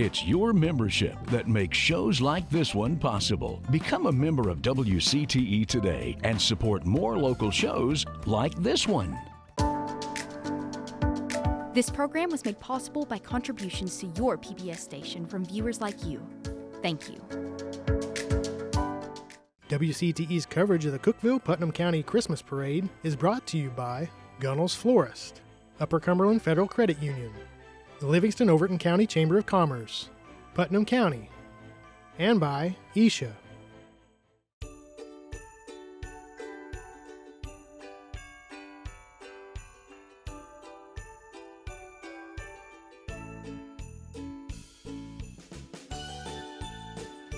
It's your membership that makes shows like this one possible. Become a member of WCTE today and support more local shows like this one. This program was made possible by contributions to your PBS station from viewers like you. Thank you. WCTE's coverage of the Cookeville-Putnam County Christmas Parade is brought to you by Gunnell's Florist, Upper Cumberland Federal Credit Union, the Livingston-Overton County Chamber of Commerce, Putnam County, and by Isha.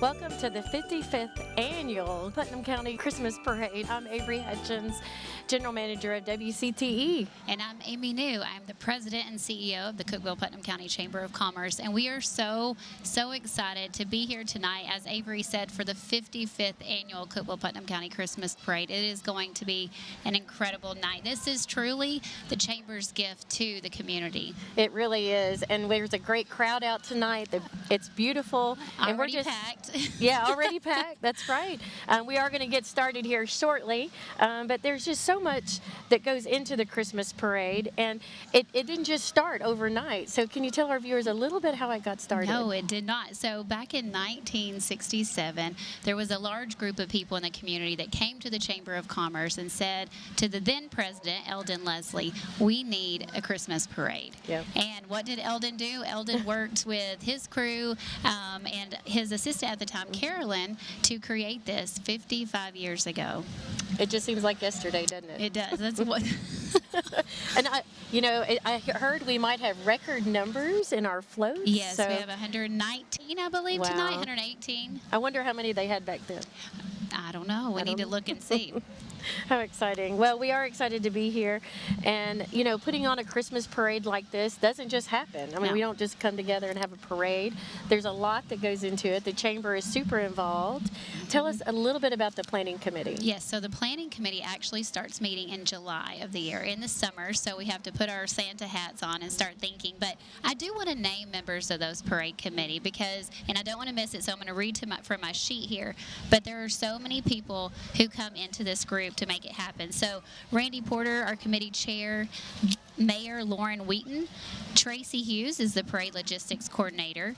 Welcome to the 55th Annual Putnam County Christmas Parade. I'm Avery Hutchins, General Manager of WCTE. And I'm Amy New. I'm the President and CEO of the Cookeville-Putnam County Chamber of Commerce. And we are so excited to be here tonight, as Avery said, for the 55th Annual Cookeville-Putnam County Christmas Parade. It is going to be an incredible night. This is truly the Chamber's gift to the community. It really is. And there's a great crowd out tonight. It's beautiful. And Already packed. Yeah, already packed. That's right. We are going to get started here shortly, but there's just so much that goes into the Christmas parade, and it didn't just start overnight. So can you tell our viewers a little bit how it got started? No, it did not. So back in 1967, there was a large group of people in the community that came to the Chamber of Commerce and said to the then president, Eldon Leslie, we need a Christmas parade. Yep. And what did Eldon do? Eldon worked with his crew and his assistant at the time, Carolyn, to create this 55 years ago. It just seems like yesterday, doesn't it? It does. That's what. And I heard we might have record numbers in our floats. Yes, so we have 119, I believe, Wow. tonight. 118. I wonder how many they had back then. I don't know. We need to look and see. How exciting. Well, we are excited to be here. And, putting on a Christmas parade like this doesn't just happen. I mean, No. we don't just come together and have a parade. There's a lot that goes into it. The Chamber is super involved. Tell us a little bit about the planning committee. Yes, so the planning committee actually starts meeting in July of the year, in the summer, so we have to put our Santa hats on and start thinking. But I do want to name members of those parade committee and I don't want to miss it, so I'm going to read from my sheet here. But there are so many people who come into this group to make it happen. So Randy Porter, our committee chair, Mayor Lauren Wheaton, Tracy Hughes is the parade logistics coordinator,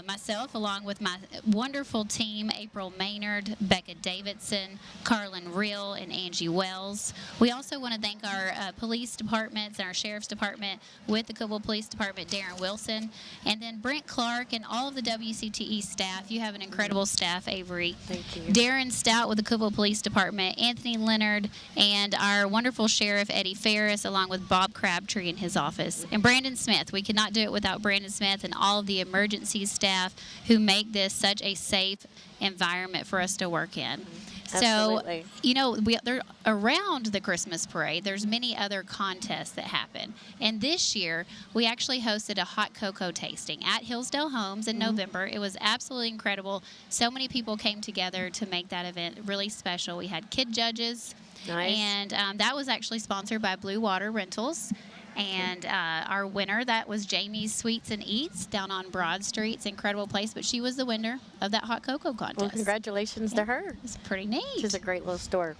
myself along with my wonderful team, April Maynard, Becca Davidson, Carlin Reel, and Angie Wells. We also want to thank our police departments and our sheriff's department with the Cookeville Police Department, Darren Wilson, and then Brent Clark and all of the WCTE staff. You have an incredible staff, Avery. Thank you. Darren Stout with the Cookeville Police Department, Anthony Leonard, and our wonderful sheriff, Eddie Ferris, along with Bob Crabtree in his office. And Brandon Smith. We could not do it without Brandon Smith and all of the emergency staff who make this such a safe environment for us to work in. Absolutely. So, around the Christmas parade, there's many other contests that happen. And this year, we actually hosted a hot cocoa tasting at Hillsdale Homes in November. It was absolutely incredible. So many people came together to make that event really special. We had kid judges. Nice. And that was actually sponsored by Blue Water Rentals. And our winner, that was Jamie's Sweets and Eats down on Broad Street. It's an incredible place, but she was the winner of that hot cocoa contest. Well, congratulations to her. It's pretty neat. She's a great little store.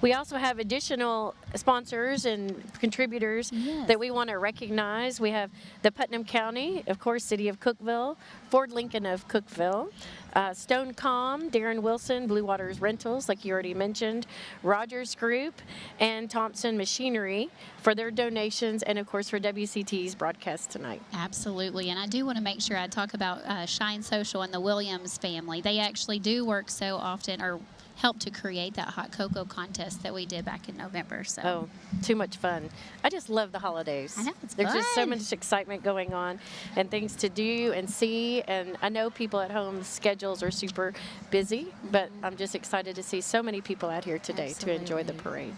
We also have additional sponsors and contributors that we want to recognize. We have the Putnam County, of course, City of Cookeville, Ford Lincoln of Cookeville, Stonecom, Darren Wilson, Blue Waters Rentals, like you already mentioned, Rogers Group, and Thompson Machinery for their donations, and of course for WCT's broadcast tonight. Absolutely, and I do want to make sure I talk about Shine Social and the Williams family. They actually do work so often, or helped to create that hot cocoa contest that we did back in November. So. Oh, too much fun. I just love the holidays. I know, it's There's fun. just so much excitement going on and things to do and see. And I know people at home, schedules are super busy, but I'm just excited to see so many people out here today to enjoy the parade.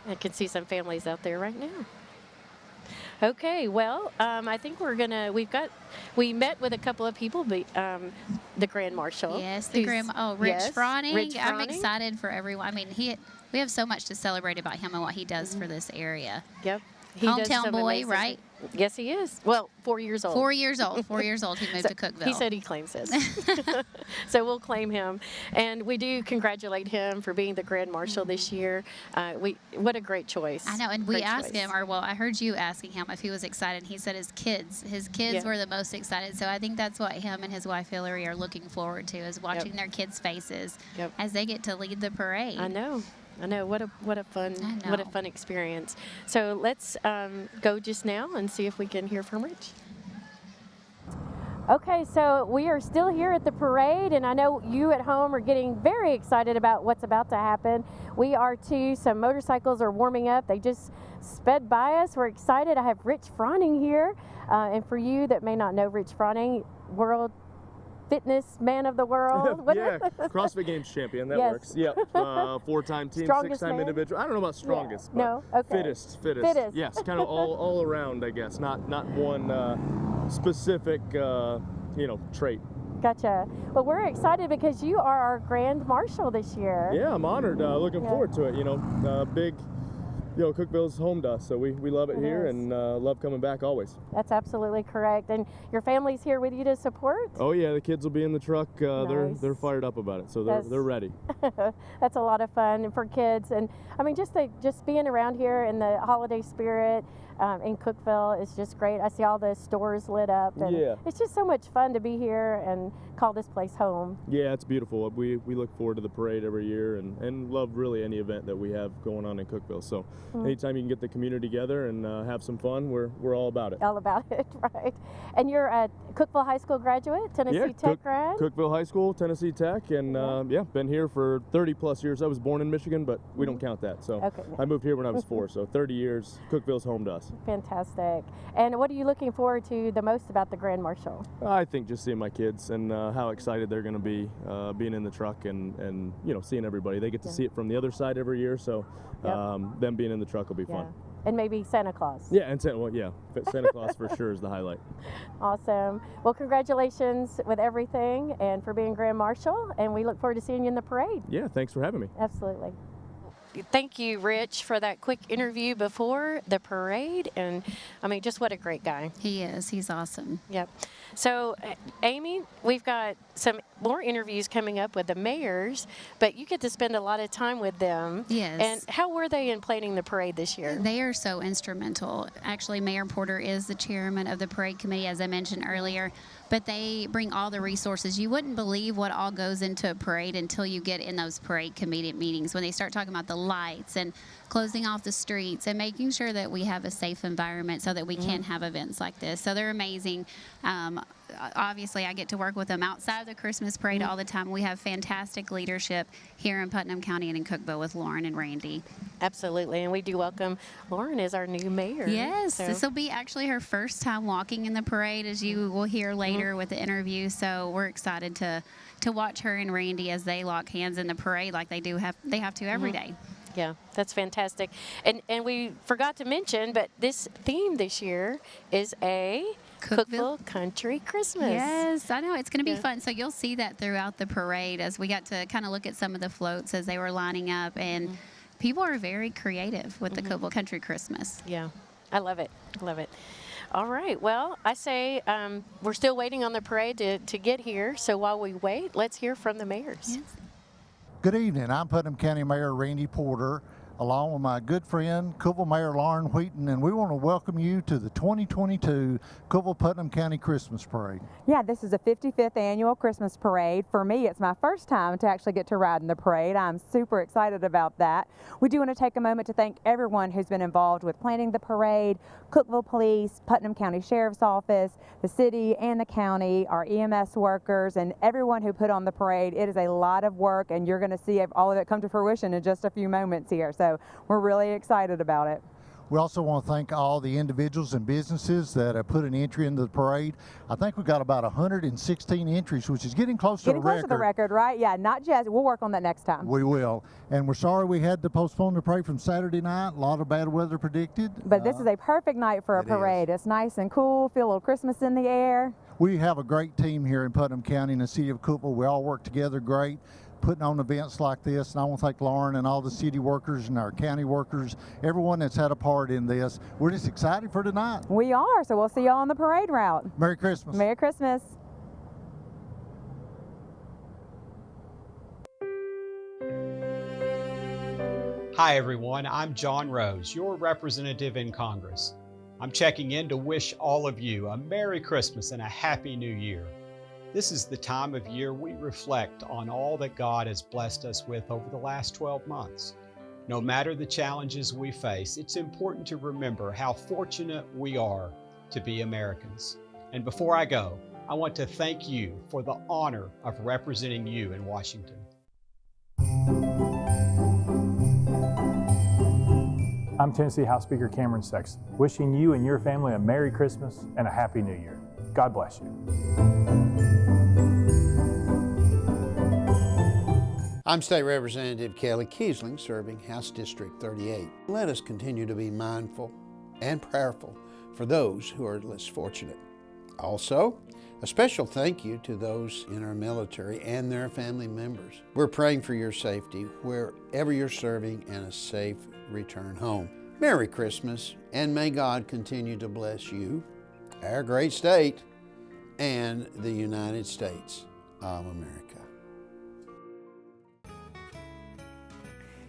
I can see some families out there right now. Okay, well, I think we met with a couple of people, the Grand Marshal. Yes, Rich Froning. Rich I'm Froning. excited for everyone. I mean, we have so much to celebrate about him and what he does for this area. Yep. He does Hometown some boy, amazing- right? Yes, he is. Well, 4 years old. 4 years old. 4 years old. He moved to Cookeville. He said he claims this. So we'll claim him. And we do congratulate him for being the Grand Marshal this year. What a great choice. I know, and we asked him, or well, I heard you asking him if he was excited. He said his kids were the most excited. So I think that's what him and his wife Hillary are looking forward to, is watching their kids' faces as they get to lead the parade. I know. What a fun experience. So let's go just now and see if we can hear from Rich. Okay, so we are still here at the parade, and I know you at home are getting very excited about what's about to happen. We are too. Some motorcycles are warming up. They just sped by us. We're excited. I have Rich Froning here, and for you that may not know Rich Froning, world Fitness Man of the World. Yeah, CrossFit Games champion. That works. Yep. 4-time team, Strongest 6-time man? individual. I don't know about strongest, but no? Okay. Fittest. Fittest. Yes, kind of all around, I guess. Not one specific trait. Gotcha. Well, we're excited because you are our Grand Marshal this year. Yeah, I'm honored. Looking forward to it. Big. Cookeville's home to us, so we love it here and love coming back always. That's absolutely correct. And your family's here with you to support? Oh yeah, the kids will be in the truck. Nice. They're fired up about it, so they're ready. That's a lot of fun for kids, and I mean just being around here in the holiday spirit in Cookeville is just great. I see all the stores lit up, and it's just so much fun to be here and call this place home. Yeah, it's beautiful. We look forward to the parade every year and love really any event that we have going on in Cookeville. So anytime you can get the community together and have some fun, we're all about it. All about it, right. And you're a Cookeville High School graduate, Tennessee Tech grad? Cookeville High School, Tennessee Tech, and been here for 30 plus years. I was born in Michigan, but we don't count that. So I moved here when I was 4, so 30 years, Cookeville's home to us. Fantastic. And what are you looking forward to the most about the Grand Marshal? I think just seeing my kids and how excited they're going to be being in the truck and seeing everybody. They get to see it from the other side every year, so them being in the truck will be fun. And maybe Santa Claus. Yeah, and Santa Claus for sure is the highlight. Awesome. Well, congratulations with everything and for being Grand Marshal, and we look forward to seeing you in the parade. Yeah, thanks for having me. Absolutely. Thank you, Rich, for that quick interview before the parade. And I mean, just what a great guy. He is. He's awesome. Yep. So, Amy, we've got some more interviews coming up with the mayors, but you get to spend a lot of time with them. Yes. And how were they in planning the parade this year? They are so instrumental. Actually, Mayor Porter is the chairman of the parade committee, as I mentioned earlier, but they bring all the resources. You wouldn't believe what all goes into a parade until you get in those parade committee meetings, when they start talking about the lights and closing off the streets and making sure that we have a safe environment so that we can have events like this. So they're amazing. Obviously, I get to work with them outside of the Christmas parade all the time. We have fantastic leadership here in Putnam County and in Cookeville with Lauren and Randy. Absolutely, and we do welcome Lauren as our new mayor. Yes, this will be actually her first time walking in the parade, as you will hear later with the interview. So we're excited to watch her and Randy as they lock hands in the parade like they have to every day. Yeah, that's fantastic. And we forgot to mention, but this theme this year is a Cookeville Country Christmas. Yes, I know. It's going to be fun. So you'll see that throughout the parade as we got to kind of look at some of the floats as they were lining up. And people are very creative with the Cookeville Country Christmas. Yeah, I love it. Love it. All right. Well, I say we're still waiting on the parade to get here. So while we wait, let's hear from the mayors. Yes. Good evening. I'm Putnam County Mayor Randy Porter, along with my good friend, Cookeville Mayor Lauren Wheaton, and we want to welcome you to the 2022 Cookeville-Putnam County Christmas Parade. Yeah, this is the 55th annual Christmas Parade. For me, it's my first time to actually get to ride in the parade. I'm super excited about that. We do want to take a moment to thank everyone who's been involved with planning the parade, Cookeville Police, Putnam County Sheriff's Office, the city and the county, our EMS workers, and everyone who put on the parade. It is a lot of work, and you're going to see all of it come to fruition in just a few moments here. So we're really excited about it. We also want to thank all the individuals and businesses that have put an entry into the parade. I think we've got about 116 entries, which is getting close to the record. Getting close to the record, right? Yeah, not just. We'll work on that next time. We will. And we're sorry we had to postpone the parade from Saturday night. A lot of bad weather predicted. But this is a perfect night for a parade. It's nice and cool, feel a little Christmas in the air. We have a great team here in Putnam County and the city of Cookeville. We all work together great. putting on events like this, and I want to thank Lauren and all the city workers and our county workers, everyone that's had a part in this. We're just excited for tonight. We are, so we'll see y'all on the parade route. Merry Christmas. Merry Christmas. Hi everyone, I'm John Rose, your representative in Congress. I'm checking in to wish all of you a Merry Christmas and a Happy New Year. This is the time of year we reflect on all that God has blessed us with over the last 12 months. No matter the challenges we face, it's important to remember how fortunate we are to be Americans. And before I go, I want to thank you for the honor of representing you in Washington. I'm Tennessee House Speaker Cameron Sexton, wishing you and your family a Merry Christmas and a Happy New Year. God bless you. I'm State Representative Kelly Kiesling, serving House District 38. Let us continue to be mindful and prayerful for those who are less fortunate. Also, a special thank you to those in our military and their family members. We're praying for your safety wherever you're serving and a safe return home. Merry Christmas, and may God continue to bless you, our great state, and the United States of America.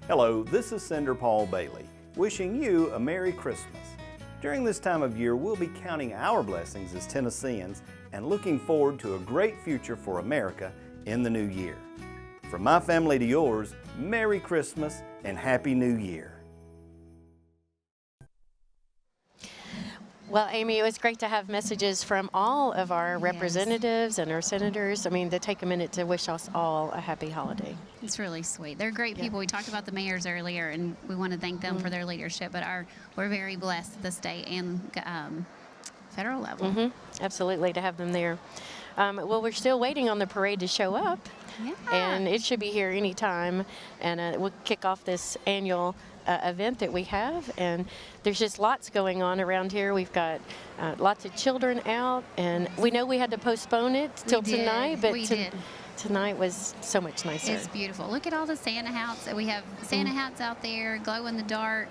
Hello, this is Senator Paul Bailey, wishing you a Merry Christmas. During this time of year, we'll be counting our blessings as Tennesseans and looking forward to a great future for America in the new year. From my family to yours, Merry Christmas and Happy New Year. Well, Amy, it was great to have messages from all of our representatives and our senators. I mean, to take a minute to wish us all a happy holiday. It's really sweet. They're great people. We talked about the mayors earlier, and we want to thank them for their leadership. But we're very blessed at the state and federal level. Absolutely, to have them there. Well, we're still waiting on the parade to show up, and it should be here any time. And we'll kick off this annual event that we have, and there's just lots going on around here. We've got lots of children out, and we know we had to postpone it till tonight, but tonight was so much nicer. It's beautiful. Look at all the Santa hats. We have Santa hats out there, glow in the dark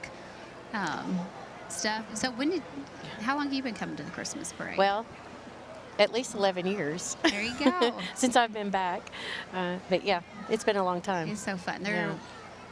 stuff. So how long have you been coming to the Christmas parade? Well, at least 11 years. There you go. Since I've been back. But yeah, it's been a long time. It's so fun. There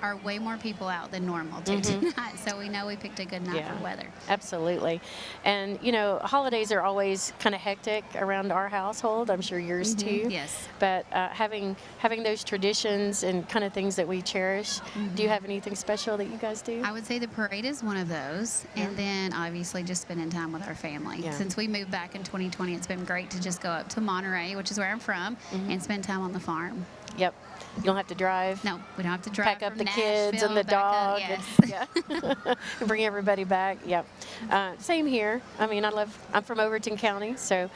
are way more people out than normal tonight, so we know we picked a good night for weather. Absolutely. And you know, holidays are always kind of hectic around our household. I'm sure yours too. Yes. But having those traditions and kind of things that we cherish. Do you have anything special that you guys do? I would say the parade is one of those, and then obviously just spending time with our family. Since we moved back in 2020, it's been great to just go up to Monterey, which is where I'm from, and spend time on the farm. Yep. You don't have to drive. No, we don't have to drive. Pack up the kids and the dog. And bring everybody back. Yep. Same here. I mean, I'm from Overton County, so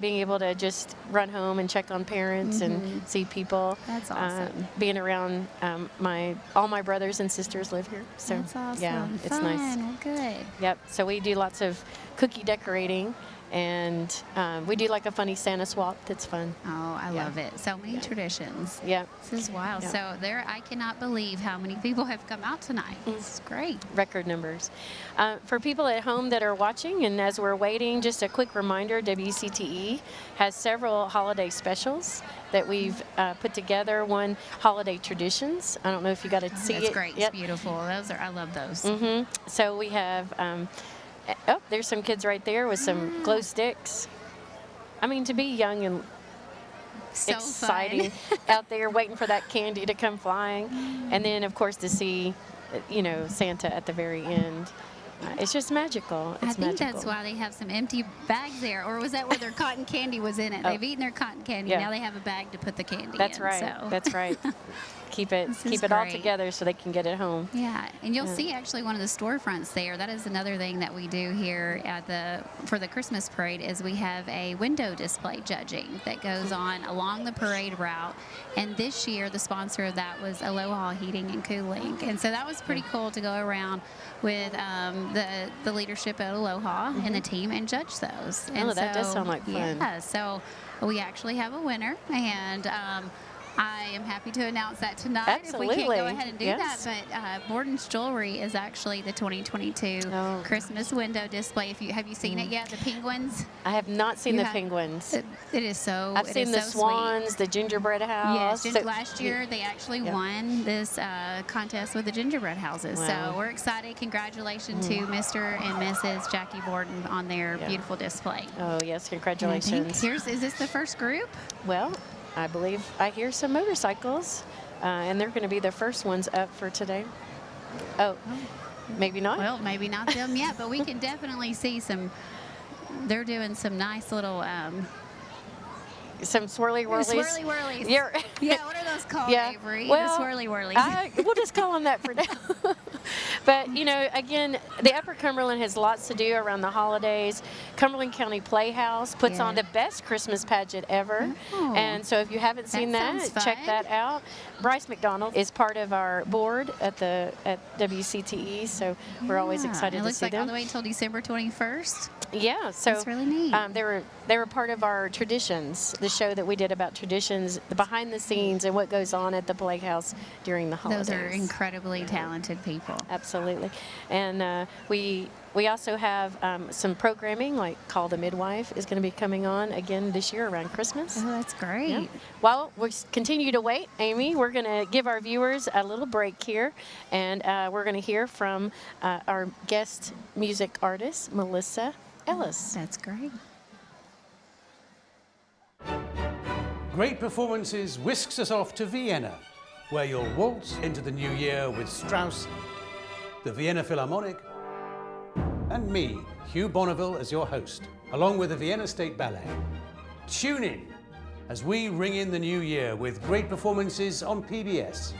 being able to just run home and check on parents and see people. That's awesome. Being around all my brothers and sisters live here. So that's awesome. Yeah, it's nice. Well, good. Yep. So we do lots of cookie decorating. And we do like a funny Santa swap. That's fun. Oh, I love it. So many traditions. Yeah. This is wild. So I cannot believe how many people have come out tonight. This is great. Record numbers. For people at home that are watching and as we're waiting, just a quick reminder, WCTE has several holiday specials that we've put together. One, holiday traditions. I don't know if you got to see it. That's great. It's beautiful. I love those. So we have... there's some kids right there with some glow sticks. I mean, to be young and so exciting out there waiting for that candy to come flying. And then, of course, to see, Santa at the very end. It's just magical. I think that's why they have some empty bags there. Or was that where their cotton candy was in it? They've eaten their cotton candy. Now they have a bag to put the candy in. That's right. Keep it all together so they can get it home. Yeah, and you'll see actually one of the storefronts there. That is another thing that we do here for the Christmas parade is we have a window display judging that goes on along the parade route. And this year the sponsor of that was Aloha Heating and Cooling. And so that was pretty cool to go around with the leadership at Aloha and the team and judge those. And that does sound like fun. Yeah, so we actually have a winner, and I am happy to announce that tonight. Absolutely. If we can't go ahead and do Yes. that, but Borden's Jewelry is actually the 2022 Christmas window display. Have you seen it yet? The penguins? I have not seen the penguins. It is so. I've seen the so swans, sweet. the gingerbread house. Yes, last year they actually won this contest with the gingerbread houses. Wow. So we're excited. Congratulations to Mr. and Mrs. Jackie Borden on their beautiful display. Oh yes, congratulations. Is this the first group? Well, I believe I hear some motorcycles, and they're going to be the first ones up for today. Oh, maybe not? Well, maybe not them yet, but we can definitely see some. They're doing some nice little. Some swirly whirlies. Swirly whirlies. Yeah, what are those called, Avery? Well, the swirly whirlies. We'll just call them that for now. But, you know, again, the Upper Cumberland has lots to do around the holidays. Cumberland County Playhouse puts on the best Christmas pageant ever. Oh. And so if you haven't seen that, check that out. Bryce McDonald is part of our board at WCTE, so we're always excited to see them. It looks like all the way until December 21st. Yeah, so that's really neat. They were part of our traditions, the show that we did about traditions, the behind the scenes and what goes on at the Playhouse during the holidays. Those are incredibly talented people. Absolutely. And we also have some programming, like Call the Midwife is going to be coming on again this year around Christmas. Oh, that's great. Yeah. Well, we continue to wait, Amy. We're going to give our viewers a little break here, and we're going to hear from our guest music artist, Melissa Ellis. That's great. Great Performances whisks us off to Vienna, where you'll waltz into the new year with Strauss, the Vienna Philharmonic, and me, Hugh Bonneville, as your host, along with the Vienna State Ballet. Tune in as we ring in the new year with Great Performances on PBS.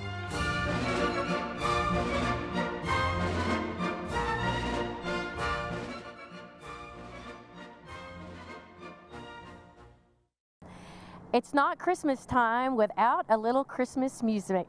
It's not Christmas time without a little Christmas music.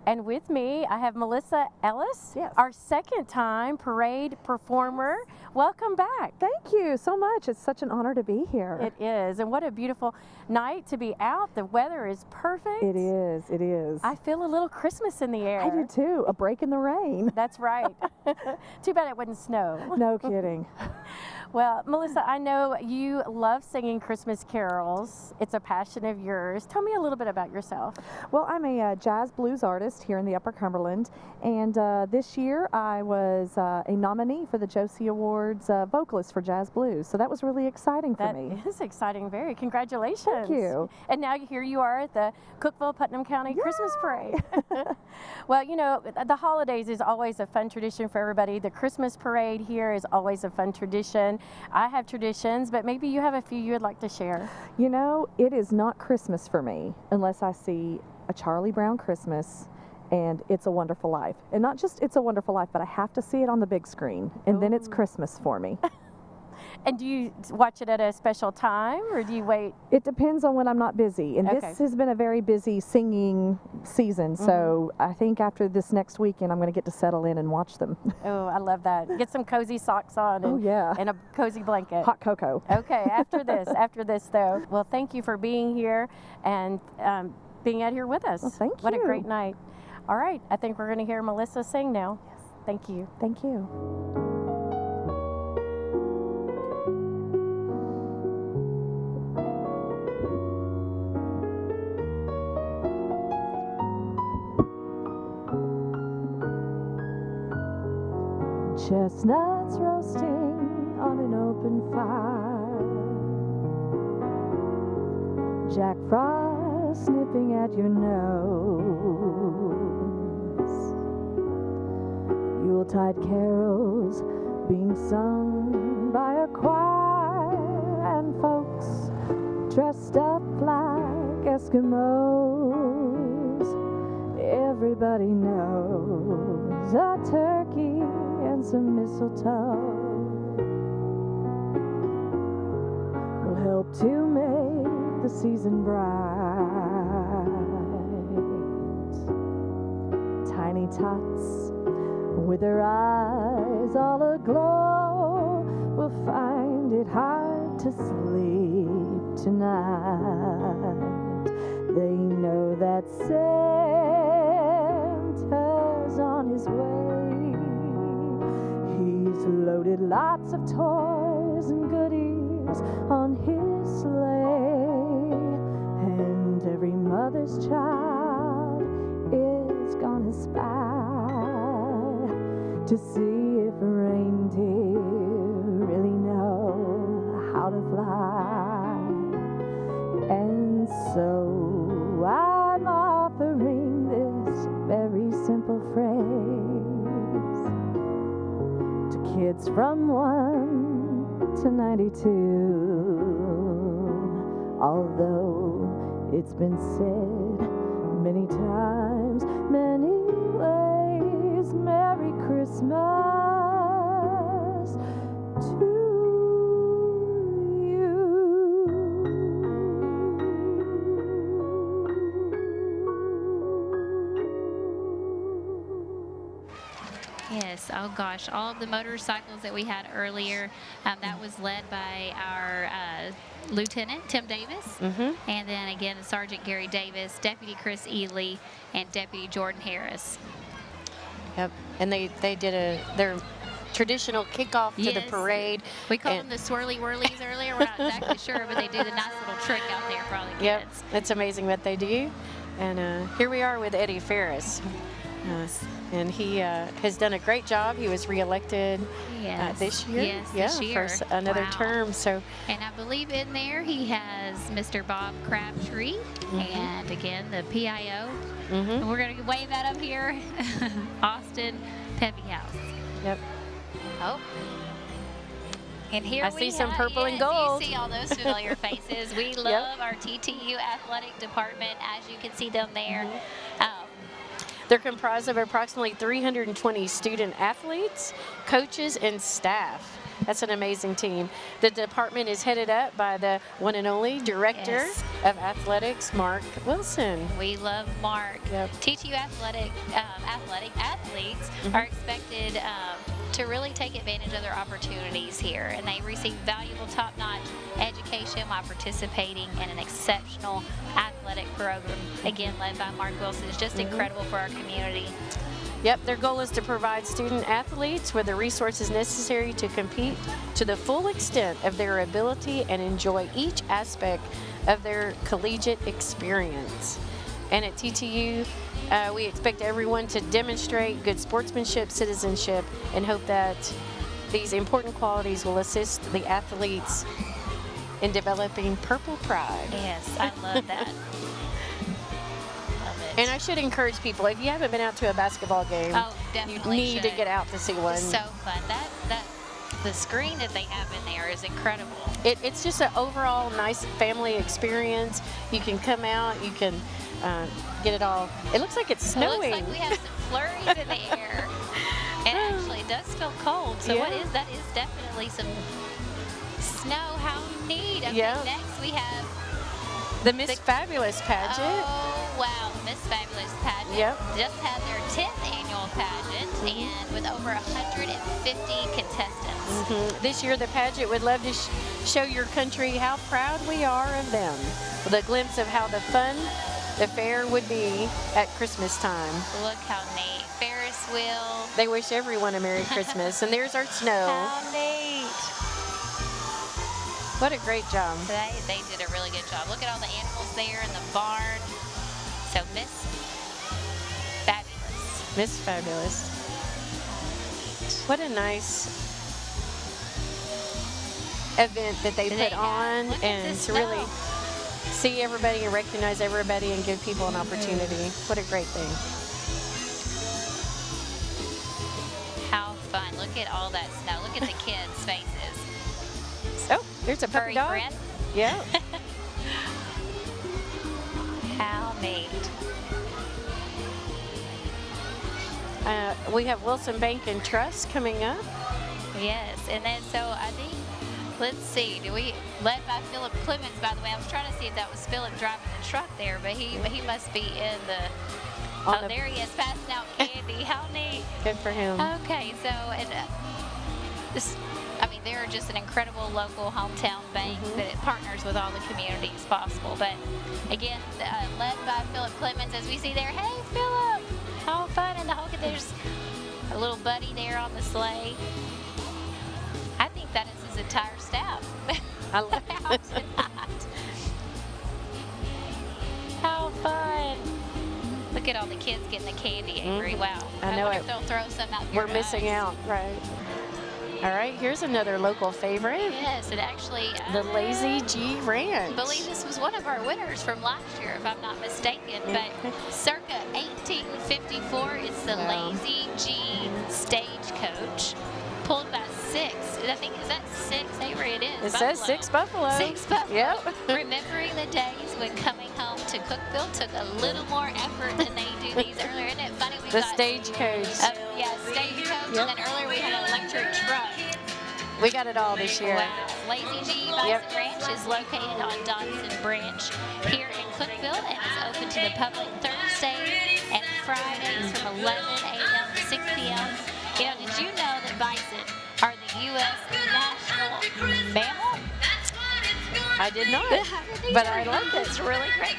And with me, I have Melissa Ellis, our second-time parade performer. Welcome back. Thank you so much. It's such an honor to be here. It is, and what a beautiful night to be out. The weather is perfect. It is, it is. I feel a little Christmas in the air. I do too, a break in the rain. That's right. Too bad it wouldn't snow. No kidding. Well, Melissa, I know you love singing Christmas carols. It's a passion of yours. Tell me a little bit about yourself. Well, I'm a jazz blues artist here in the Upper Cumberland, and this year I was a nominee for the Josie Awards vocalist for jazz blues, so that was really exciting for me. That is exciting, very. Congratulations. Thank you. And now here you are at the Cookeville-Putnam County Christmas Parade. Well, you know, the holidays is always a fun tradition for everybody. The Christmas parade here is always a fun tradition. I have traditions, but maybe you have a few you would like to share. You know, it is not Christmas for me unless I see a Charlie Brown Christmas and It's a Wonderful Life. And not just It's a Wonderful Life, but I have to see it on the big screen, and then it's Christmas for me. And do you watch it at a special time, or do you wait? It depends on when I'm not busy. And this has been a very busy singing season, so I think after this next weekend, I'm going to get to settle in and watch them. Oh, I love that. Get some cozy socks on and, and a cozy blanket. Hot cocoa. Okay, after this though. Well, thank you for being here and being out here with us. Well, thank you. What a great night. All right, I think we're going to hear Melissa sing now. Yes. Thank you. Thank you. Chestnuts roasting on an open fire, Jack Frost nipping at your nose, Yuletide carols being sung by a choir, and folks dressed up like Eskimos. Everybody knows a turkey and some mistletoe will help to make the season bright. Tiny tots with their eyes all aglow will find it hard to sleep tonight. They know that Santa's on his way. He's loaded lots of toys and goodies on his sleigh, and every mother's child is gonna spy to see if reindeer really know how to fly. And so I'm offering this very simple phrase to kids from 1 to 92. Although it's been said many times, many ways, Merry Christmas to Yes, oh gosh, all of the motorcycles that we had earlier, that was led by our Lieutenant Tim Davis, and then again Sergeant Gary Davis, Deputy Chris Ely, and Deputy Jordan Harris. Yep, and they did their traditional kickoff to the parade. We called them the swirly whirlies earlier. We're not exactly sure, but they do the nice little trick out there for all the kids. Yep, it's amazing what they do. And here we are with Eddie Ferris. And he has done a great job. He was reelected this year. Yes, this year. For another term. So, and I believe in there he has Mr. Bob Crabtree, and again the PIO. And we're going to wave that up here, Austin Peppy House. Yep. Oh. And here I we see some have, purple and yes, gold. You see all those familiar faces. We love our TTU athletic department, as you can see them there. They're comprised of approximately 320 student athletes, coaches, and staff. That's an amazing team. The department is headed up by the one and only Director of Athletics, Mark Wilson. We love Mark. TTU athletes are expected to really take advantage of their opportunities here, and they receive valuable top-notch education while participating in an exceptional athletic program, again led by Mark Wilson. It's just incredible for our community. Yep, their goal is to provide student athletes with the resources necessary to compete to the full extent of their ability and enjoy each aspect of their collegiate experience. And at TTU, we expect everyone to demonstrate good sportsmanship, citizenship, and hope that these important qualities will assist the athletes in developing purple pride. Yes, I love that. And I should encourage people, if you haven't been out to a basketball game, you need to get out to see one. It's so fun. The screen that they have in there is incredible. It's just an overall nice family experience. You can come out, you can get it all. It looks like it's snowing. It looks like we have some flurries in the air. And actually, it does feel cold. So what is that? Is definitely some snow. How neat. Okay, next we have the Miss Fabulous pageant. Oh, wow. The Miss Fabulous pageant just had their 10th annual pageant and with over 150 contestants. This year, the pageant would love to show your country how proud we are of them, with a glimpse of how the fair would be at Christmas time. Look how neat. Ferris wheel. They wish everyone a Merry Christmas. And there's our snow. How neat. What a great job. They did a really good job. Look at all the animals there in the barn. So Miss Fabulous. Miss Fabulous. What a nice event that they put on, and to really see everybody and recognize everybody and give people an opportunity. What a great thing. How fun. Look at all that snow. Look at the kids' faces. Oh, there's a puppy dog. Brent. Yeah. How neat. We have Wilson Bank and Trust coming up. Yes, and then so I think, let's see, led by Philip Clemens, by the way. I was trying to see if that was Philip driving the truck there, but he must be in the, there he is, passing out candy. How neat. Good for him. Okay, so, and I mean, they're just an incredible local hometown bank that partners with all the communities possible. But again, led by Philip Clemens, as we see there. Hey, Philip, how fun! And the whole, there's a little buddy there on the sleigh. I think that is his entire staff. I love it. How fun! Look at all the kids getting the candy, Avery. Wow. I know wonder it. if they'll throw some out. We're missing out, right? All right, here's another local favorite. Yes, it actually. The Lazy G Ranch. I believe this was one of our winners from last year, if I'm not mistaken. But circa 1854, it's the Lazy G Stagecoach, pulled by 6. I think, is that 6, Avery? It is. It says 6 buffalo. 6 buffalo. Yep. Remembering the days when coming home to Cookeville took a little more effort than they do these earlier. Isn't it funny? We The got stagecoach. Yeah, stagecoach. Yep. And then earlier we had an electric truck. We got it all this year. Wow. Lazy G Bison Ranch is located on Dodson Branch here in Cookeville and is open to the public Thursdays and Fridays from 11 a.m. to 6 p.m. You know, did you know that bison are the U.S. national mammal? I did not, but I like it. It's really great.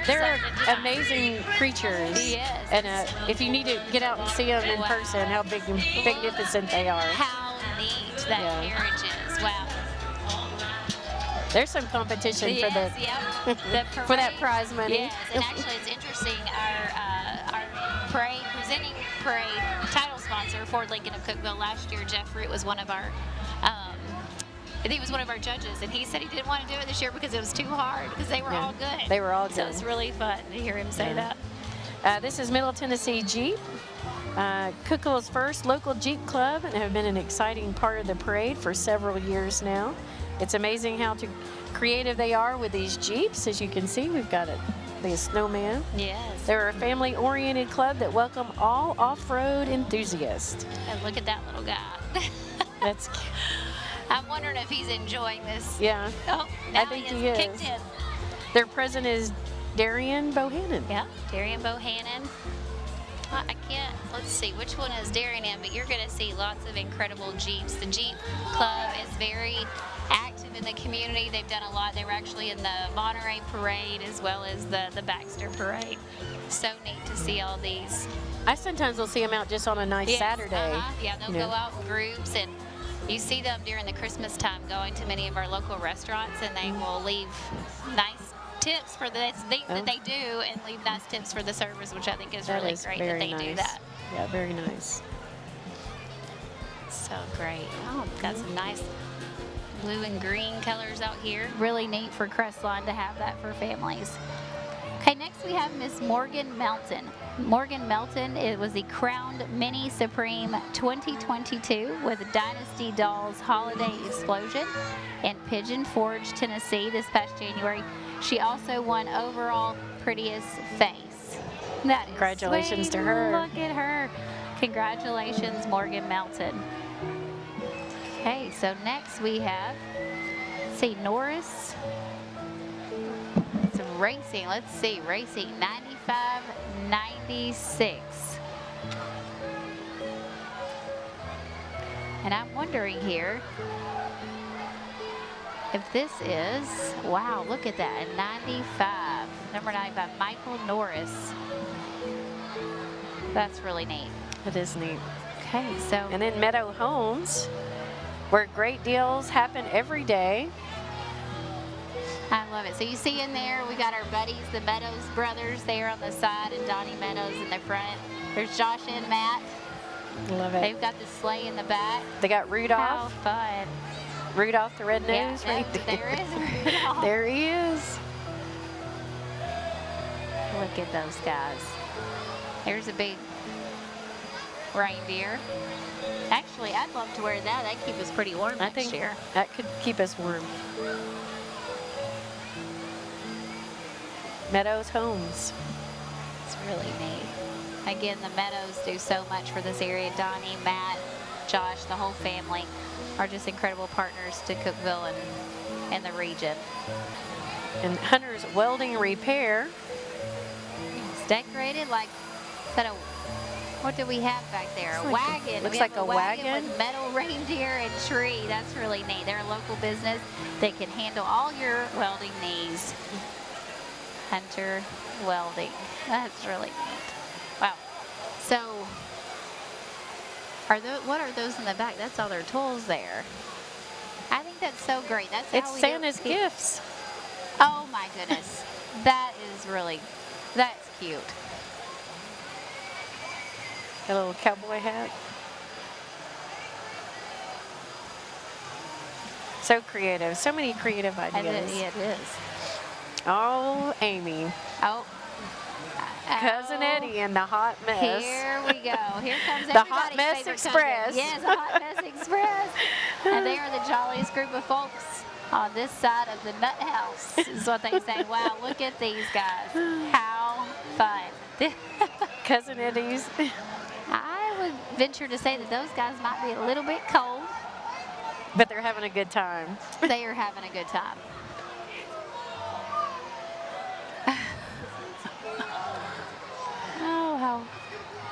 They're amazing creatures. Yes. And if you need to get out and see them in person, how magnificent they are. How neat that carriage is. Wow. There's some competition for the for that prize money. Yes, and actually it's interesting. Our parade, presenting parade title sponsor, Ford Lincoln of Cookeville, last year, Jeff Root was one of our. He was one of our judges, and he said he didn't want to do it this year because it was too hard, because they were all good. They were all good. So it's really fun to hear him say that. This is Middle Tennessee Jeep, Cookeville's first local Jeep club, and have been an exciting part of the parade for several years now. It's amazing how creative they are with these Jeeps. As you can see, we've got the snowman. Yes. They're a family-oriented club that welcome all off-road enthusiasts. And look at that little guy. That's cute. I'm wondering if he's enjoying this. Yeah. Oh, now I think he he is. kicked in. Their president is Darian Bohannon. Yeah, Darian Bohannon. I can't, let's see, which one is Darian in, but you're going to see lots of incredible Jeeps. The Jeep Club is very active in the community. They've done a lot. They were actually in the Monterey Parade as well as the Baxter Parade. So neat to see all these. I sometimes will see them out just on a nice Saturday. Yeah, they'll go out in groups, and you see them during the Christmas time going to many of our local restaurants, and they will leave nice tips for the things that they do, and leave nice tips for the servers, which I think is really great that they do that. Yeah, very nice. So great. Oh, got some nice blue and green colors out here. Really neat for Crestline to have that for families. Okay, next we have Miss Morgan Melton. Morgan Melton, it was the crowned Mini Supreme 2022 with Dynasty Dolls Holiday Explosion in Pigeon Forge, Tennessee this past January. She also won overall Prettiest Face. That is Congratulations sweet. to her. Look at her. Congratulations, Morgan Melton. Okay, so next we have, let's see, Norris. Some racing, let's see, racing 95-96. And I'm wondering here if this is, wow, look at that, a 95, number 95, Michael Norris. That's really neat. It is neat. Okay, so. And then Meadow Homes, where great deals happen every day. I love it. So you see in there, we got our buddies, the Meadows brothers there on the side, and Donnie Meadows in the front. There's Josh and Matt. Love it. They've got the sleigh in the back. They got Rudolph. How fun. Rudolph the red nose right there. There is Rudolph. There he is. Look at those guys. There's a big reindeer. Actually, I'd love to wear that. That'd keep us pretty warm next year. That could keep us warm. Meadows Homes. It's really neat. Again, the Meadows do so much for this area. Donnie, Matt, Josh, the whole family are just incredible partners to Cookeville and the region. And Hunter's Welding Repair. It's decorated like, is that a What do we have back there? A wagon. Looks We like have a wagon. with metal reindeer and tree. That's really neat. They're a local business that can handle all your welding needs. Hunter Welding. That's really neat. Wow. So, what are those in the back? That's all their tools there. I think that's so great. That's how It's Santa's gifts. Oh my goodness. That's cute. A little cowboy hat. So creative. So many creative ideas. It is. Oh, Amy. Oh. Cousin Eddie and the hot mess. Here we go. Here comes the everybody's Hot Mess favorite Express. cousin. Yes, the Hot Mess Express. And they are the jolliest group of folks on this side of the nut house, is what they say. Wow, look at these guys. How fun. Cousin Eddie's. I would venture to say that those guys might be a little bit cold. But they're having a good time. They are having a good time. Oh,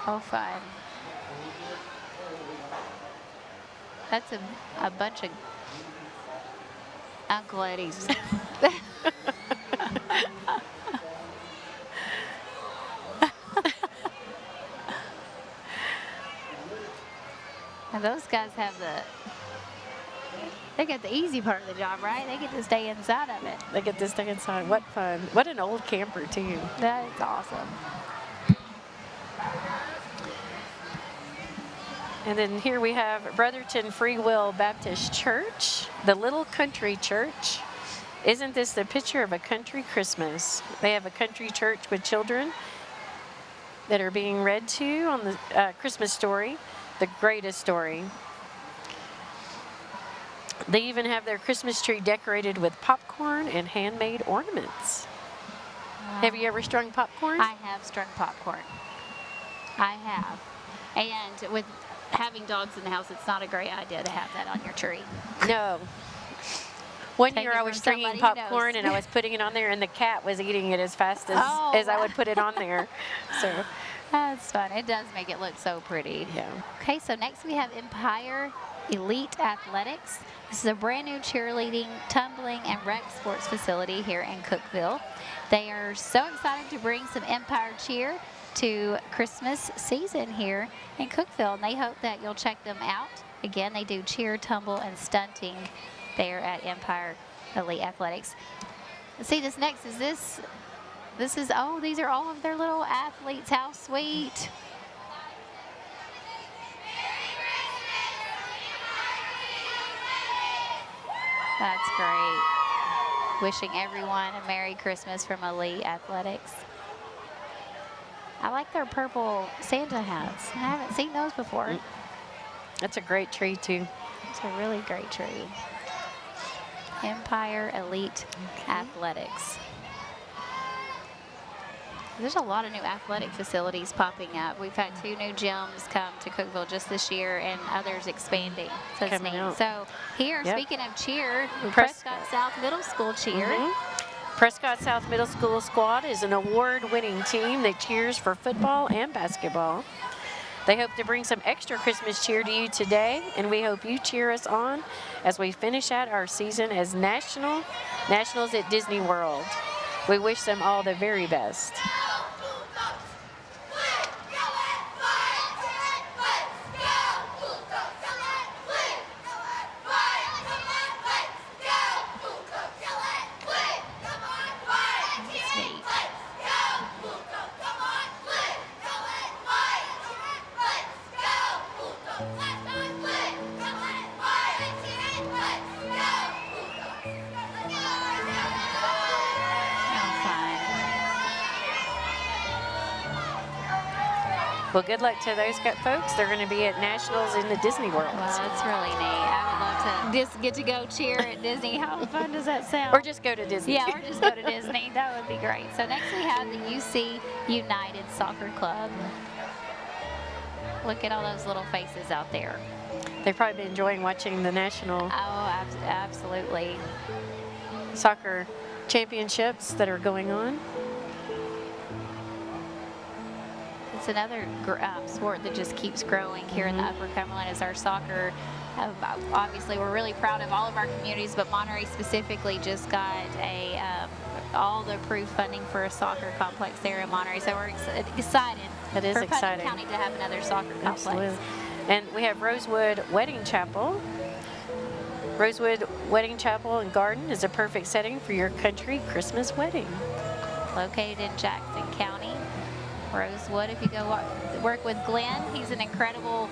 how fun. That's a bunch of Uncle Eddie's. And those guys have they got the easy part of the job, right? They get to stay inside of it. They get to stay inside. What fun. What an old camper, too. That's awesome. And then here we have Brotherton Free Will Baptist Church, the little country church. Isn't this the picture of a country Christmas? They have a country church with children that are being read to on the Christmas story, the greatest story. They even have their Christmas tree decorated with popcorn and handmade ornaments. Wow. Have you ever strung popcorn? I have strung popcorn. I have. And with having dogs in the house, it's not a great idea to have that on your tree. No. One Take year it I was from stringing somebody who popcorn knows. and I was putting it on there and the cat was eating it as fast as I would put it on there. So that's fun. It does make it look so pretty. Yeah. Okay, so next we have Empire Elite Athletics. This is a brand new cheerleading, tumbling, and rec sports facility here in Cookeville. They are so excited to bring some Empire cheer to Christmas season here in Cookeville, and they hope that you'll check them out. Again, they do cheer, tumble, and stunting there at Empire Elite Athletics. See, this next is this is, oh, these are all of their little athletes. How sweet. That's great. Wishing everyone a Merry Christmas from Elite Athletics. I like their purple Santa hats. I haven't seen those before. That's a great tree, too. It's a really great tree. Empire Elite Athletics. There's a lot of new athletic facilities popping up. We've had 2 new gyms come to Cookeville just this year and others expanding. So it's Coming neat. out. So here, Yep. speaking of cheer, Prescott South Middle School cheer. Prescott South Middle School squad is an award-winning team that cheers for football and basketball. They hope to bring some extra Christmas cheer to you today, and we hope you cheer us on as we finish out our season as Nationals at Disney World. We wish them all the very best. Well, good luck to those folks. They're going to be at Nationals in the Disney World. Wow, that's really neat. I would love to just get to go cheer at Disney. How fun does that sound? Or just go to Disney. Yeah, or just go to Disney. That would be great. So next we have the UC United Soccer Club. Look at all those little faces out there. They've probably been enjoying watching the national absolutely soccer championships that are going on. It's It's another sport that just keeps growing here in the Upper Cumberland is our soccer. Obviously, we're really proud of all of our communities, but Monterey specifically just got all the approved funding for a soccer complex there in Monterey. So we're excited That is for exciting. Putnam County to have another soccer complex. Absolutely. And we have Rosewood Wedding Chapel. Rosewood Wedding Chapel and Garden is a perfect setting for your country Christmas wedding. Located in Jackson County. Rosewood, if you go work with Glenn, he's an incredible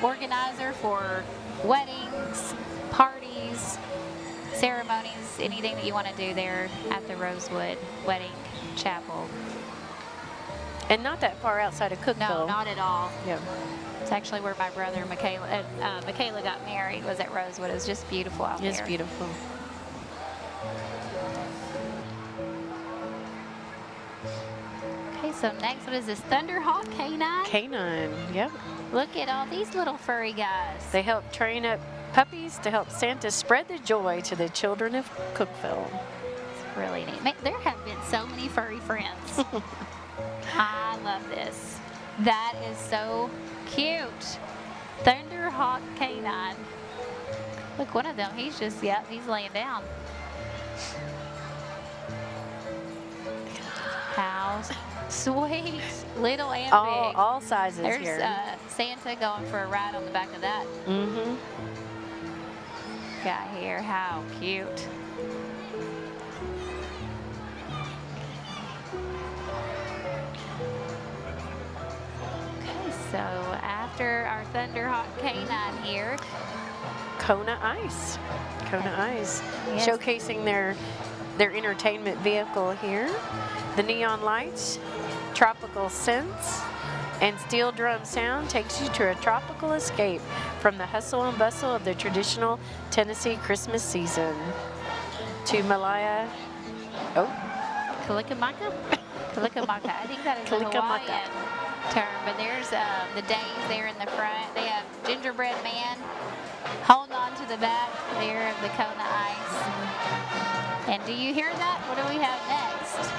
organizer for weddings, parties, ceremonies, anything that you want to do there at the Rosewood Wedding Chapel. And not that far outside of Cookeville. No, not at all. Yep. It's actually where my brother Michaela got married, was at Rosewood. It was just beautiful out there. It's beautiful. Okay, so next, what is this? Thunderhawk Canine? Canine, yep. Look at all these little furry guys. They help train up puppies to help Santa spread the joy to the children of Cookeville. It's really neat. There have been so many furry friends. I love this. That is so cute. Thunderhawk Canine. Look, one of them, he's laying down. How sweet. Little and big. All sizes There's here. Santa going for a ride on the back of that. Mm-hmm. Got here, how cute. Okay, so after our Thunderhawk Canine here, Kona Ice. Kona Ice. Yes. Showcasing their entertainment vehicle here. The neon lights, tropical scents, and steel drum sound takes you to a tropical escape from the hustle and bustle of the traditional Tennessee Christmas season. To Malaya, Kalicamaka? Kalicamaka. I think that is a Hawaiian term, but there's the days there in the front. They have gingerbread man holding on to the back there of the Kona Ice. And do you hear that? What do we have next?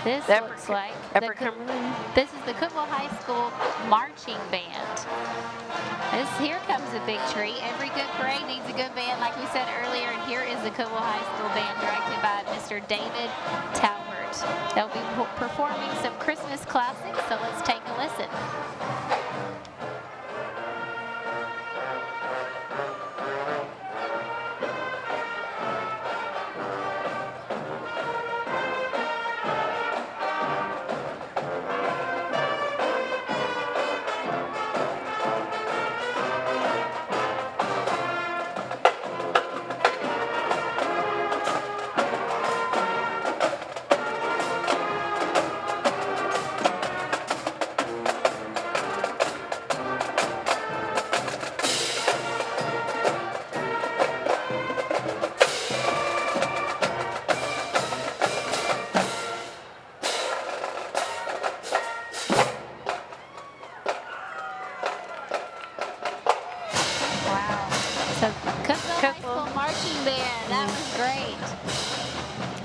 This looks like Upper Cumberland. This is the Cookeville High School Marching Band. Here comes a big tree. Every good parade needs a good band, like we said earlier. And here is the Cookeville High School Band, directed by Mr. David Talbert. They'll be performing some Christmas classics, so let's take a listen.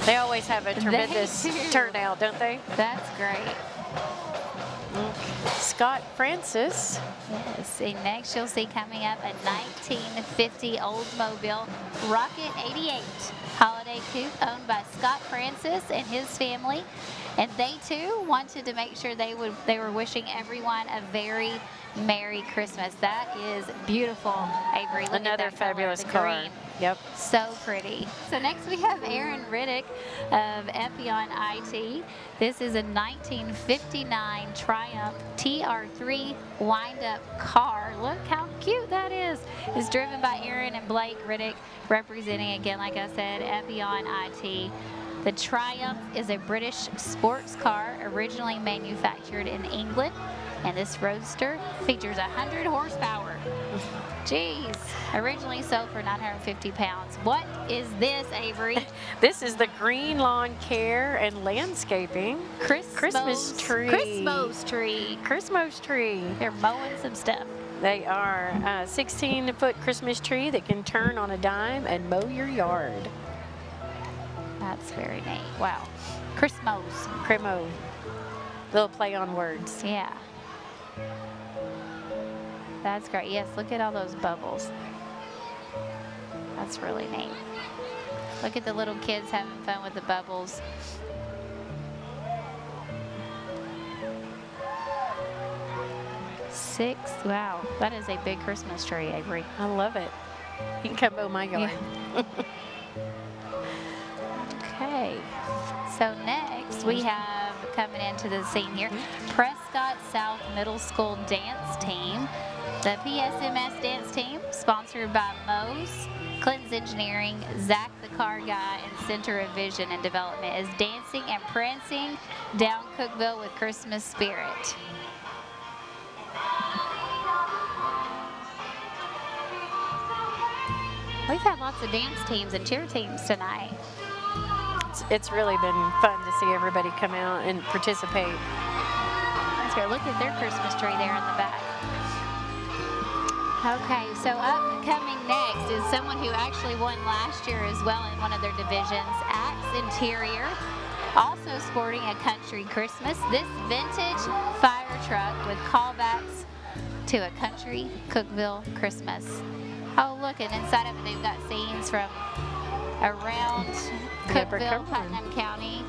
They always have a tremendous turnout, don't they? That's great. Scott Francis. Yes, and next you'll see coming up a 1950 Oldsmobile Rocket 88 holiday coupe owned by Scott Francis and his family. And they too wanted to make sure they were wishing everyone a very Merry Christmas. That is beautiful, Avery. Look Another at that fabulous color, the car. green. Yep. So pretty. So next we have Aaron Riddick of Epion IT. This is a 1959 Triumph TR3 wind-up car. Look how cute that is. It's driven by Aaron and Blake Riddick, representing, again, like I said, Epion IT. The Triumph is a British sports car originally manufactured in England, and this roadster features 100 horsepower. Jeez, originally sold for 950 pounds. What is this, Avery? This is the Green Lawn Care and Landscaping Christmas tree. Christmas tree. Christmas tree. They're mowing some stuff. They are a 16-foot Christmas tree that can turn on a dime and mow your yard. That's very neat. Wow. Christmas. Cremo. Little play on words. Yeah. That's great. Yes, look at all those bubbles. That's really neat. Look at the little kids having fun with the bubbles. Six. Wow, that is a big Christmas tree, Avery. I love it. You can come mow my yard. Yeah. Okay. So next we have coming into the scene here, Prescott South Middle School dance team. The PSMS dance team, sponsored by Moe's, Clinton's Engineering, Zach the Car Guy, and Center of Vision and Development, is dancing and prancing down Cookeville with Christmas spirit. We've had lots of dance teams and cheer teams tonight. It's really been fun to see everybody come out and participate. Let's go look at their Christmas tree there in the back. Okay, so upcoming next is someone who actually won last year as well in one of their divisions, Axe Interior, also sporting a country Christmas. This vintage fire truck with callbacks to a country Cookeville Christmas. Oh, look, and inside of it they've got scenes from around Cookeville-Putnam County.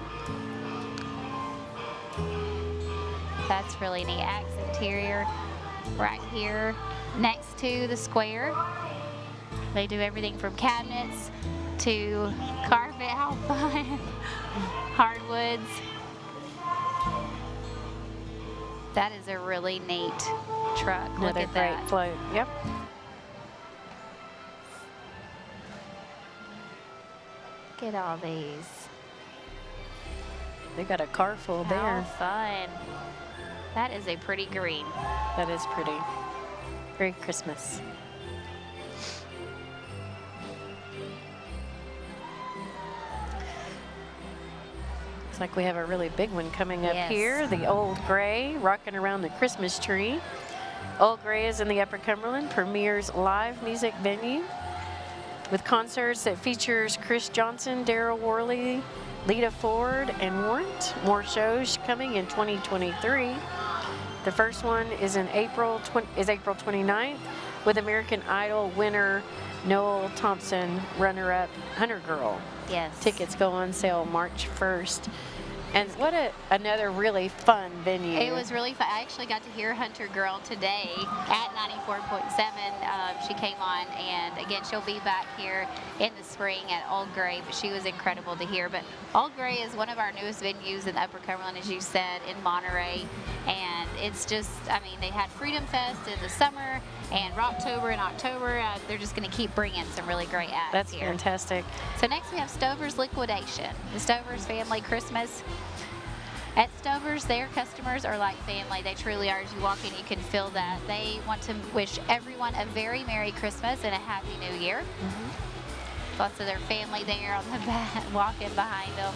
That's really neat. Axe Interior right here next to the square. They do everything from cabinets to carpet. How fun. Hardwoods. That is a really neat truck. Another Look at great that. float. Yep. Look at all these. They got a car full there. How fun. That is a pretty green. That is pretty. Very Christmas. Looks like we have a really big one coming up here. The Old Gray, rocking around the Christmas tree. Old Gray is in the Upper Cumberland, Premier's live music venue with concerts that features Chris Johnson, Daryl Worley, Lita Ford, and Warrant. More shows coming in 2023. The first one is in April 29th with American Idol winner Noel Thompson, runner-up Hunter Girl. Yes. Tickets go on sale March 1st. And what another really fun venue. It was really fun. I actually got to hear Hunter Girl today at 94.7. She came on, and again, she'll be back here in the spring at Old Gray, but she was incredible to hear. But Old Gray is one of our newest venues in the Upper Cumberland, as you said, in Monterey. And it's just, I mean, they had Freedom Fest in the summer and Rocktober in October. They're just going to keep bringing some really great acts That's here. fantastic. So next we have Stover's Liquidation, the Stover's Family Christmas. At Stover's, their customers are like family. They truly are. As you walk in, you can feel that. They want to wish everyone a very Merry Christmas and a Happy New Year. Lots of their family there on the back, walking behind them.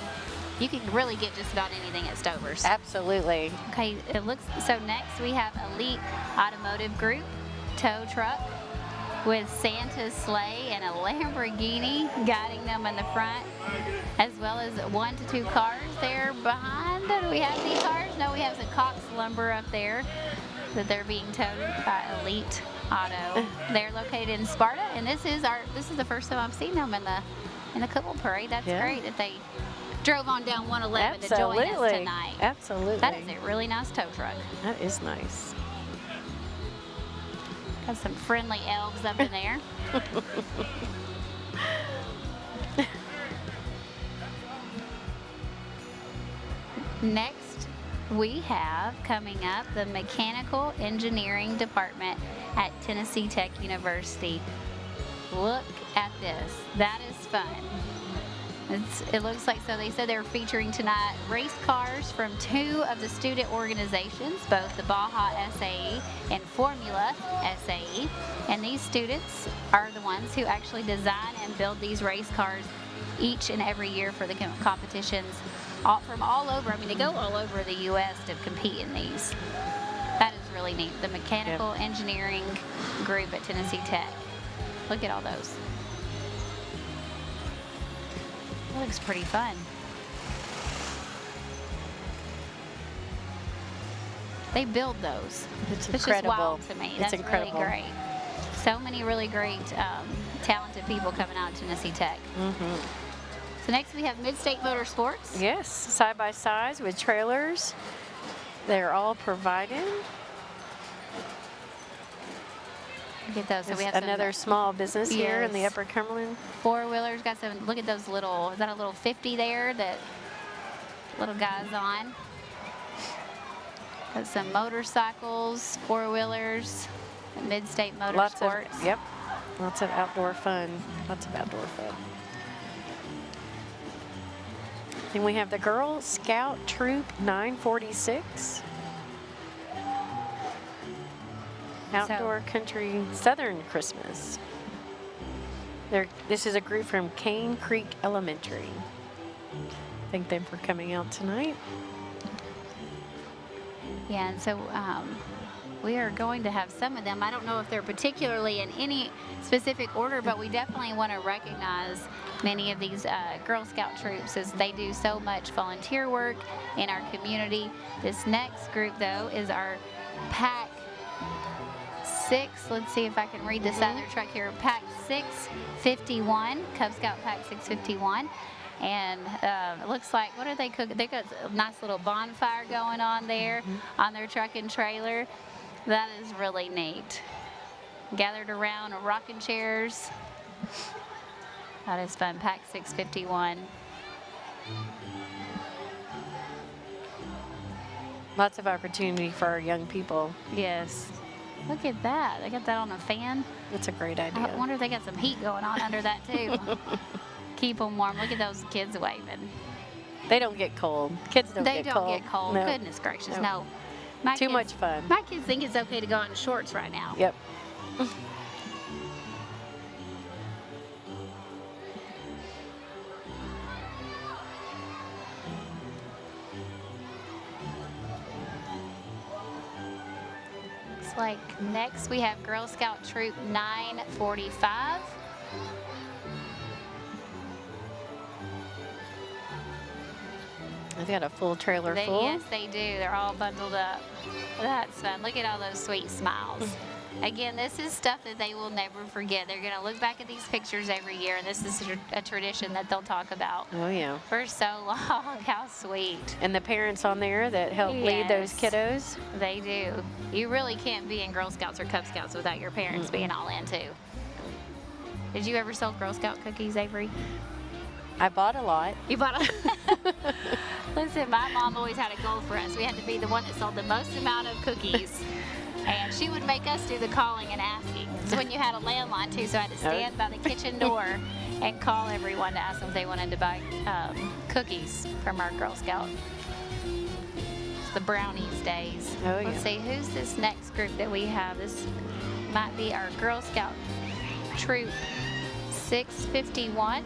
You can really get just about anything at Stover's. Absolutely. Okay, it looks, so next we have Elite Automotive Group, tow truck with Santa's sleigh and a Lamborghini guiding them in the front, as well as 1 to 2 cars there behind. Do we have any cars? No, we have some Cox Lumber up there that they're being towed by Elite Auto. They're located in Sparta, and this is the first time I've seen them in the Cookeville Parade. That's great that they drove on down 111 to join us tonight. Absolutely. That is a really nice tow truck. That is nice. Got some friendly elves up in there. Next, we have coming up the Mechanical Engineering Department at Tennessee Tech University. Look at this. That is fun. It looks like, so they said they're featuring tonight race cars from 2 of the student organizations, both the Baja SAE and Formula SAE. And these students are the ones who actually design and build these race cars each and every year for the competitions from all over. I mean, they go all over the U.S. to compete in these. That is really neat. The Mechanical Engineering Group at Tennessee Tech. Look at all those. That looks pretty fun. they build those. It's just incredible. wild to me. It's That's incredible. really great. So many really great, talented people coming out of Tennessee Tech. So next we have Mid-State Motorsports. Yes, side-by-sides with trailers. They're all provided. Look at those. So we have another small business here in the Yes. Upper Cumberland. Four-wheelers. Got some, look at those little, is that a little 50 there that little guy's on? Got some motorcycles, four-wheelers, Mid-State Motorsports. Yep, lots of outdoor fun. Lots of outdoor fun. Then we have the Girl Scout Troop 946. Outdoor Country Southern Christmas. This is a group from Cane Creek Elementary. Thank them for coming out tonight. Yeah, and so we are going to have some of them. I don't know if they're particularly in any specific order, but we definitely want to recognize many of these Girl Scout troops as they do so much volunteer work in our community. This next group, though, is our Pack 6. Let's see if I can read this out of their truck here. Pack 651, Cub Scout Pack 651. And it looks like, what are they cooking? They got a nice little bonfire going on there on their truck and trailer. That is really neat. Gathered around rocking chairs. That is fun. Pack 651. Lots of opportunity for our young people. Yes. Look at that. They got that on a fan. That's a great idea. I wonder if they got some heat going on under that too. Keep them warm. Look at those kids waving. They don't get cold. Kids don't get cold. They don't get cold. No. Goodness gracious, No. no. Too much fun. My kids think it's okay to go out in shorts right now. Yep. Looks like next we have Girl Scout Troop 945. They've got a full trailer full. Yes, they do. They're all bundled up. That's fun. Look at all those sweet smiles. Again, this is stuff that they will never forget. They're going to look back at these pictures every year, and this is a tradition that they'll talk about Oh, yeah. for so long. How sweet. And the parents on there that help lead those kiddos. They do. You really can't be in Girl Scouts or Cub Scouts without your parents being all in, too. Did you ever sell Girl Scout cookies, Avery? I bought a lot. You bought a... Listen, my mom always had a goal for us. We had to be the one that sold the most amount of cookies. And she would make us do the calling and asking. So when you had a landline, too, so I had to stand by the kitchen door and call everyone to ask them if they wanted to buy cookies from our Girl Scout. It's the brownies days. Oh, yeah. Let's see, who's this next group that we have? This might be our Girl Scout Troop 651.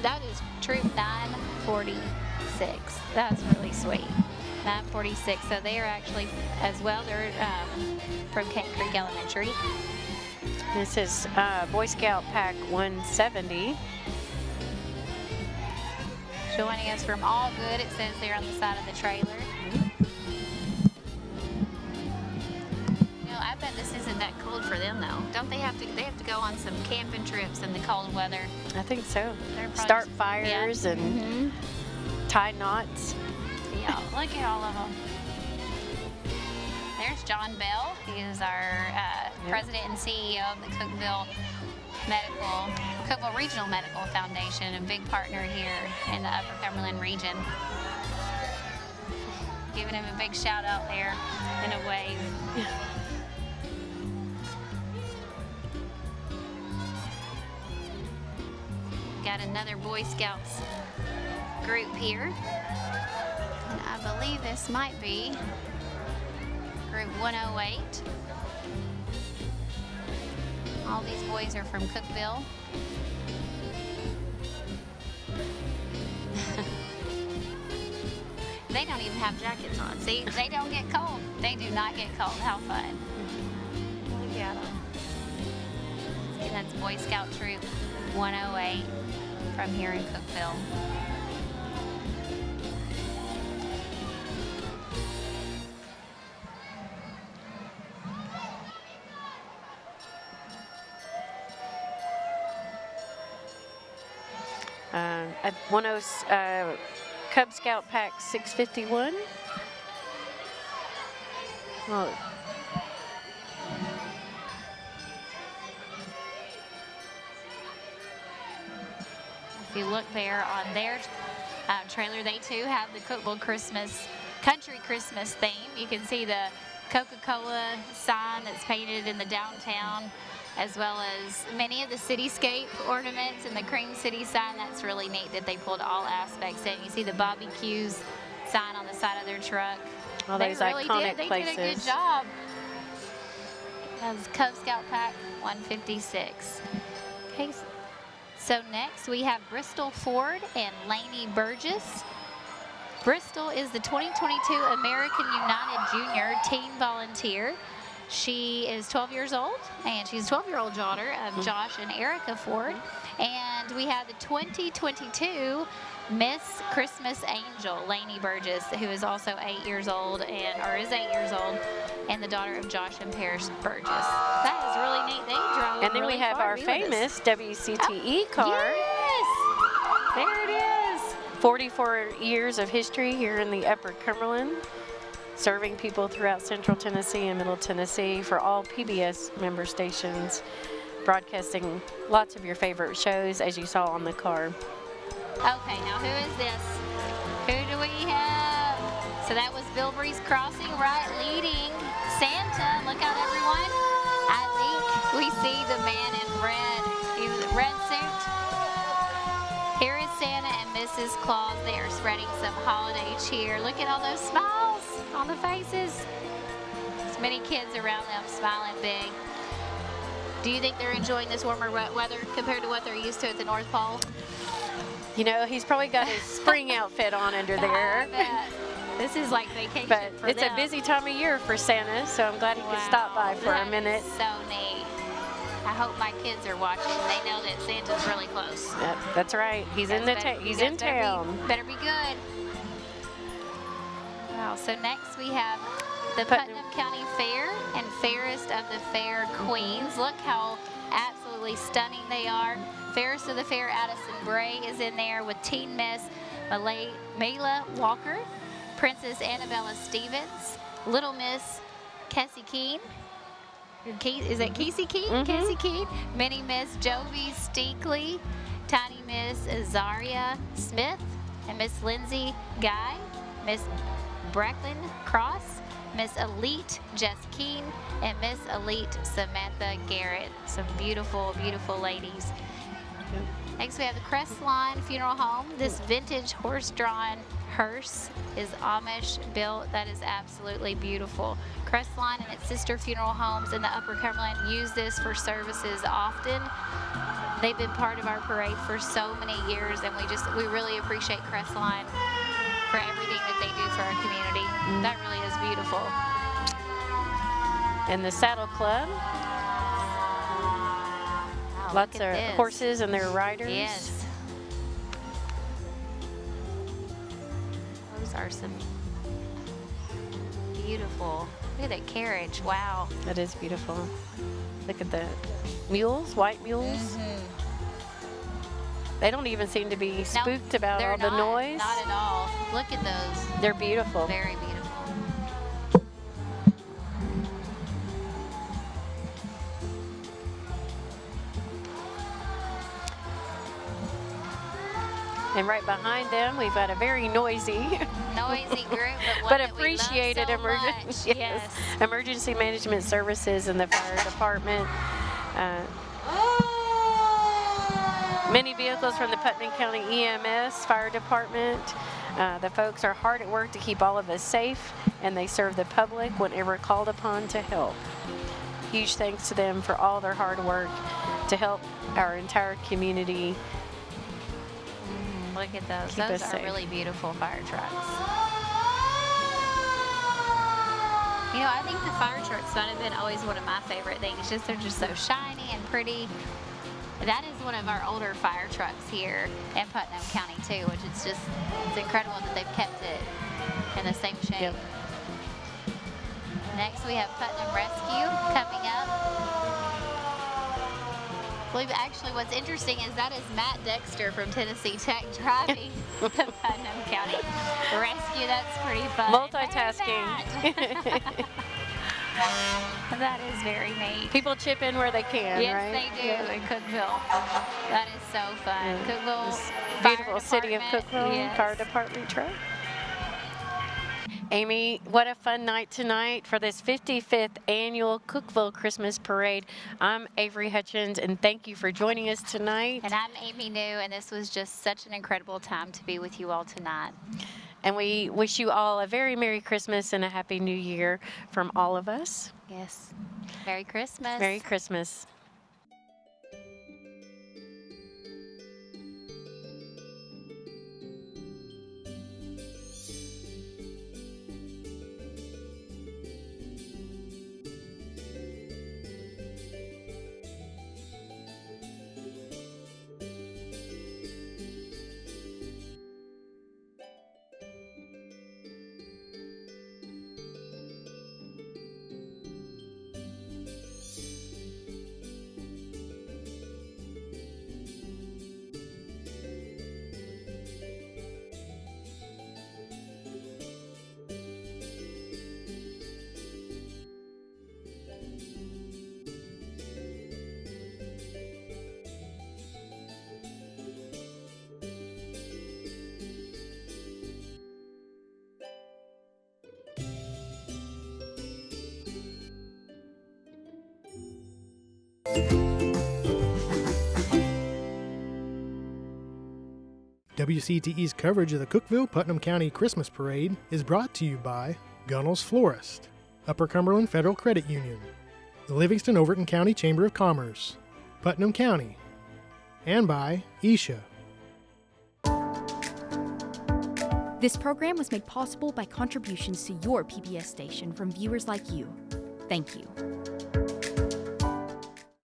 That is Troop 946. That's really sweet. 946. So they are actually, as well, they're from Cane Creek Elementary. This is Boy Scout Pack 170. Joining us from All Good, it says there on the side of the trailer. You know, I bet this isn't that cold for them though. Don't they have to go on some camping trips in the cold weather? I think so. They're probably Start fires yeah. and tie knots. Yeah, look at all of them. There's John Bell. He is our president and CEO of the Cookeville Regional Medical Foundation, a big partner here in the Upper Cumberland region. Giving him a big shout out there in a wave. Got another Boy Scouts group here. And I believe this might be Group 108. All these boys are from Cookeville. They don't even have jackets on. See, they don't get cold. They do not get cold. How fun. Look at them. See, that's Boy Scout Troop 108. from here in Cookeville. At 10 Cub Scout Pack 651. Well, if you look there on their trailer, they too have the Cookeville Country Christmas theme. You can see the Coca-Cola sign that's painted in the downtown, as well as many of the cityscape ornaments and the Cream City sign. That's really neat that they pulled all aspects in. You see the Bobby Q's sign on the side of their truck. All They those really iconic did. They places. did a good job. That's Cub Scout Pack 156. Okay, so next we have Bristol Ford and Lainey Burgess. Bristol is the 2022 American United Junior Teen Volunteer. She is 12 years old, and she's a 12-year-old daughter of Josh and Erica Ford. And we have the 2022 Miss Christmas Angel, Lainey Burgess, who is also 8 years old, is 8 years old, and the daughter of Josh and Paris Burgess. That is really neat. They drove and then really we have far our to be with us. famous WCTE car. Yes! There it is. 44 years of history here in the Upper Cumberland, serving people throughout Central Tennessee and Middle Tennessee for all PBS member stations, broadcasting lots of your favorite shows, as you saw on the car. Okay, now who is this? Who do we have? So that was Bilbrey's Crossing, right, leading Santa. Look out, everyone. I think we see the man in red. He was in red suit. Here is Santa and Mrs. Claus. They are spreading some holiday cheer. Look at all those smiles on the faces. There's many kids around them smiling big. Do you think they're enjoying this warmer weather compared to what they're used to at the North Pole? You know, he's probably got his spring outfit on under there. I bet. This is like vacation But for it's them. a busy time of year for Santa, so I'm glad he could stop by for a minute. So neat. I hope my kids are watching. They know that Santa's really close. Yep, that's right. He's in town. Better be good. Wow. So next we have the Putnam County Fair and Fairest of the Fair Queens. Look how absolutely stunning they are. Fairest of the Fair Addison Bray is in there with Teen Miss Mayla Walker, Princess Annabella Stevens, Little Miss Cassie Keene. Is that Casey Keene? Cassie Keene. Mini Miss Jovi Steakley, Tiny Miss Azaria Smith, and Miss Lindsay Guy, Miss Bracklin Cross, Miss Elite Jess Keene, and Miss Elite Samantha Garrett. Some beautiful, beautiful ladies. Next we have the Crestline Funeral Home. This vintage horse-drawn hearse is Amish built. That is absolutely beautiful. Crestline and its sister funeral homes in the Upper Cumberland use this for services often. They've been part of our parade for so many years, and we really appreciate Crestline for everything that they do for our community. That really is beautiful. And the Saddle Club. Wow, Lots look at of this. horses and their riders. Yes. Those are some beautiful. Look at that carriage. Wow. That is beautiful. Look at the mules, white mules. They don't even seem to be spooked about all the noise. Not at all. Look at those. They're beautiful. Very beautiful. And right behind them, we've got a very noisy group, but appreciated emergency. Yes. Emergency Management Services in the fire department. Many vehicles from the Putnam County EMS fire department. The folks are hard at work to keep all of us safe, and they serve the public whenever called upon to help. Huge thanks to them for all their hard work to help our entire community. Look at those. Keep Those us are safe. really beautiful fire trucks. You know, I think the fire trucks might have been always one of my favorite things. They're just so shiny and pretty. That is one of our older fire trucks here in Putnam County too, which it's incredible that they've kept it in the same shape. Yep. Next we have Putnam Rescue coming up. I believe actually what's interesting is that is Matt Dexter from Tennessee Tech driving the Putnam County Rescue. That's pretty fun. Multitasking. That is very neat. People chip in where they can, yes, right? they do in Cookeville. That is so fun. Cookeville, This Fire beautiful city of Department. Cookeville Yes. Fire Department truck. Amy, what a fun night tonight for this 55th annual Cookeville Christmas Parade. I'm Avery Hutchins, and thank you for joining us tonight. And I'm Amy New, and this was just such an incredible time to be with you all tonight. And we wish you all a very Merry Christmas and a Happy New Year from all of us. Yes. Merry Christmas. Merry Christmas. WCTE's coverage of the Cookeville-Putnam County Christmas Parade is brought to you by Gunnell's Florist, Upper Cumberland Federal Credit Union, the Livingston-Overton County Chamber of Commerce, Putnam County, and by Isha. This program was made possible by contributions to your PBS station from viewers like you. Thank you.